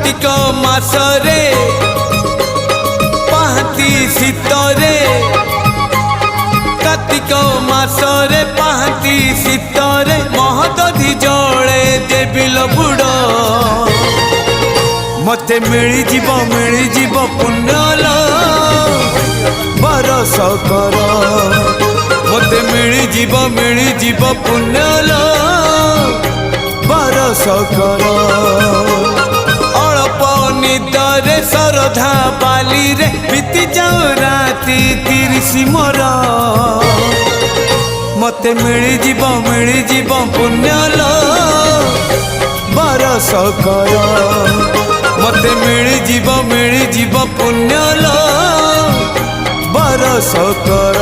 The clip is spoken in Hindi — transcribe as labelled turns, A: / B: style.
A: कार्तिक मासरे पाहती शीतरे कार्तिक मासरे पाहती शीतरे महदधि जले देवी बुड़ मते मिली जीव पुण्यल बरस कर मते मिली जीव पुण्यल बरस कर अल्प निदरे सरधा बाली रे बीती जाओ राती 30 मोर मते मिली जीव पुण्यल बरस कर मते मिली जीव पुण्यल बरस कर।